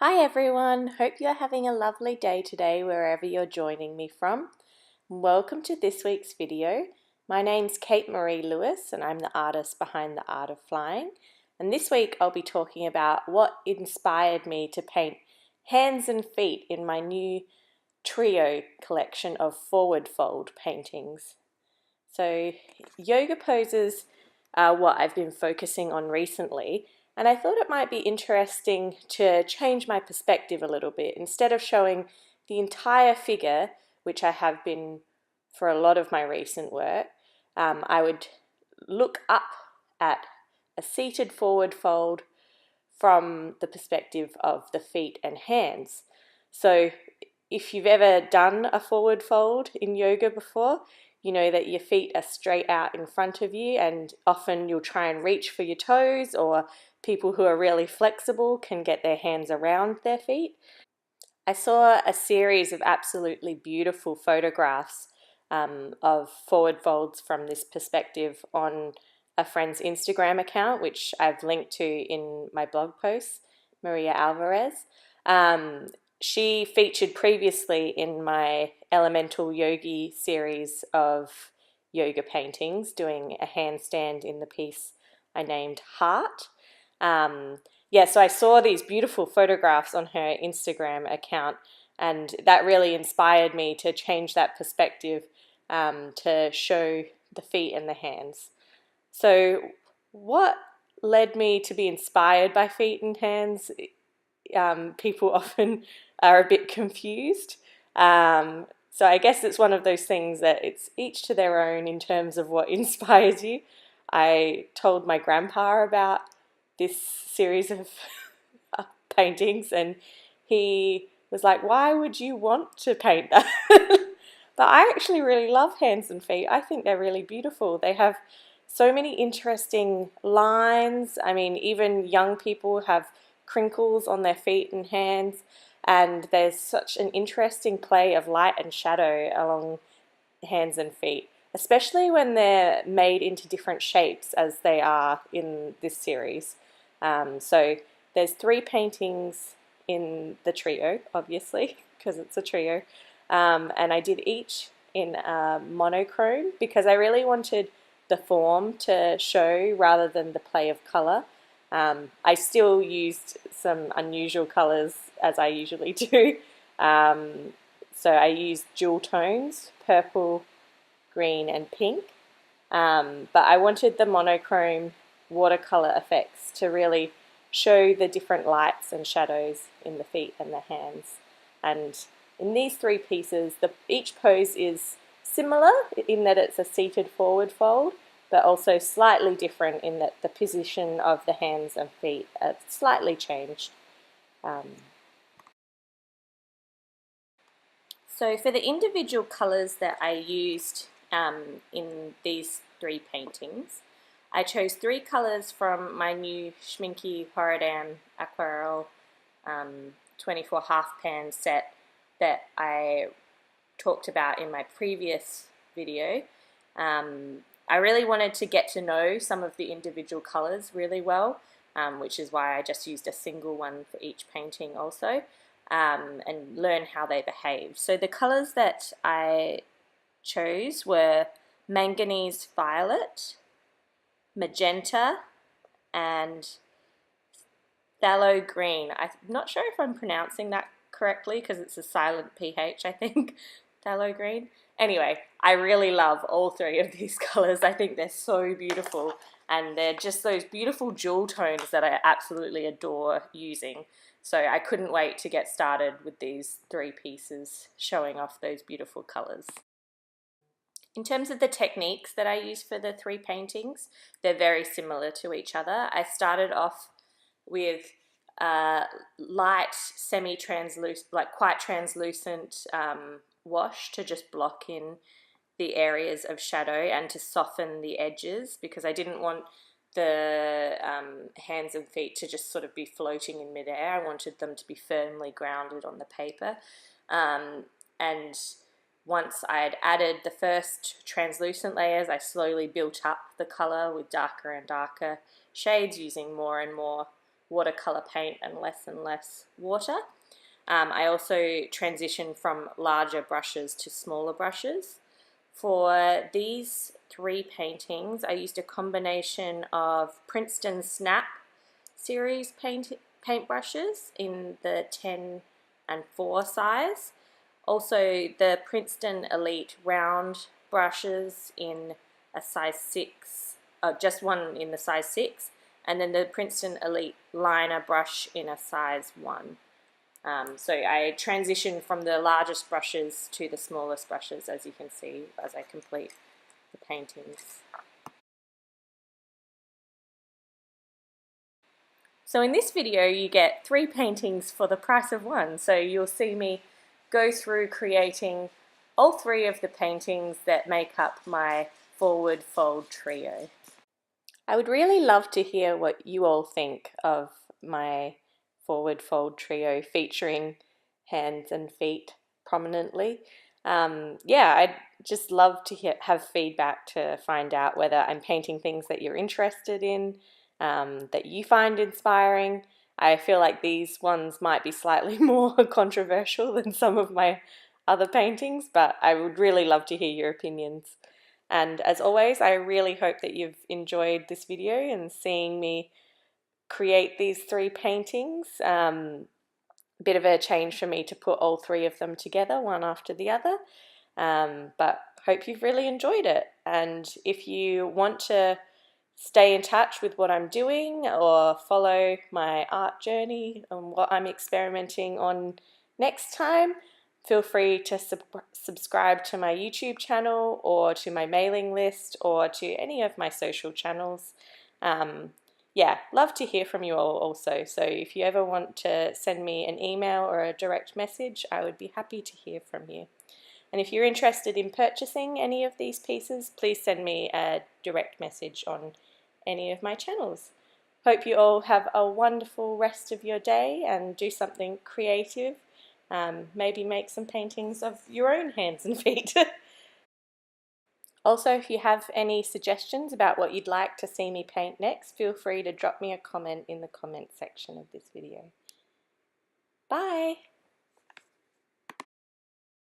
Hi everyone, hope you're having a lovely day today wherever you're joining me from. Welcome to this week's video. My name's Kate Marie Lewis and I'm the artist behind The Art of Flying. And this week I'll be talking about what inspired me to paint hands and feet in my new trio collection of forward fold paintings. So yoga poses are what I've been focusing on recently, and I thought it might be interesting to change my perspective a little bit. Instead of showing the entire figure, which I have been for a lot of my recent work, I would look up at a seated forward fold from the perspective of the feet and hands. So if you've ever done a forward fold in yoga before, you know that your feet are straight out in front of you, and often you'll try and reach for your toes, or people who are really flexible can get their hands around their feet. I saw a series of absolutely beautiful photographs of forward folds from this perspective on a friend's Instagram account, which I've linked to in my blog post, Maria Alvarez. She featured previously in my Elemental Yogi series of yoga paintings, doing a handstand in the piece I named Heart. So I saw these beautiful photographs on her Instagram account, and that really inspired me to change that perspective, to show the feet and the hands. So what led me to be inspired by feet and hands? People often are a bit confused. So I guess it's one of those things that it's each to their own in terms of what inspires you. I told my grandpa about this series of paintings, and he was like, "Why would you want to paint that?" But I actually really love hands and feet. I think they're really beautiful. They have so many interesting lines. I mean, even young people have crinkles on their feet and hands, and there's such an interesting play of light and shadow along hands and feet, especially when they're made into different shapes as they are in this series. So there's 3 paintings in the trio, obviously, because it's a trio, and I did each in monochrome because I really wanted the form to show rather than the play of colour. I still used some unusual colours as I usually do. So I used dual tones, purple, green and pink. But I wanted the monochrome watercolour effects to really show the different lights and shadows in the feet and the hands. And in these 3 pieces, each pose is similar in that it's a seated forward fold, but also slightly different in that the position of the hands and feet are slightly changed. So for the individual colours that I used in these 3 paintings, I chose 3 colours from my new Schmincke Horadam Aquarell 24 half pan set that I talked about in my previous video. I really wanted to get to know some of the individual colours really well, which is why I just used a single one for each painting also, and learn how they behave. So the colours that I chose were manganese violet, magenta, and phthalo green. I'm not sure if I'm pronouncing that correctly because it's a silent PH, I think, phthalo green. Anyway, I really love all 3 of these colours. I think they're so beautiful, and they're just those beautiful jewel tones that I absolutely adore using. So I couldn't wait to get started with these 3 pieces showing off those beautiful colours. In terms of the techniques that I use for the 3 paintings, they're very similar to each other. I started off with light, semi-translucent, like quite translucent wash to just block in the areas of shadow and to soften the edges, because I didn't want the hands and feet to just sort of be floating in midair. I wanted them to be firmly grounded on the paper. And once I had added the first translucent layers, I slowly built up the colour with darker and darker shades, using more and more watercolour paint and less water. I also transitioned from larger brushes to smaller brushes. For these 3 paintings, I used a combination of Princeton Snap series paintbrushes in the 10 and 4 size. Also the Princeton Elite round brushes in a size 6, just one in the size 6, and then the Princeton Elite liner brush in a size 1. So I transitioned from the largest brushes to the smallest brushes, as you can see as I complete the paintings. So in this video you get 3 paintings for the price of 1, so you'll see me go through creating all 3 of the paintings that make up my forward fold trio. I would really love to hear what you all think of my forward fold trio featuring hands and feet prominently. Yeah, I'd just love to have feedback to find out whether I'm painting things that you're interested in, that you find inspiring. I feel like these ones might be slightly more controversial than some of my other paintings, but I would really love to hear your opinions. And as always, I really hope that you've enjoyed this video and seeing me create these 3 paintings. Bit of a change for me to put all 3 of them together, one after the other. But hope you've really enjoyed it. And if you want to stay in touch with what I'm doing or follow my art journey and what I'm experimenting on next time, feel free to subscribe to my YouTube channel or to my mailing list or to any of my social channels. Yeah, love to hear from you all also. So if you ever want to send me an email or a direct message, I would be happy to hear from you. And if you're interested in purchasing any of these pieces, please send me a direct message on any of my channels. Hope you all have a wonderful rest of your day and do something creative. Maybe make some paintings of your own hands and feet. Also, if you have any suggestions about what you'd like to see me paint next, feel free to drop me a comment in the comment section of this video. Bye!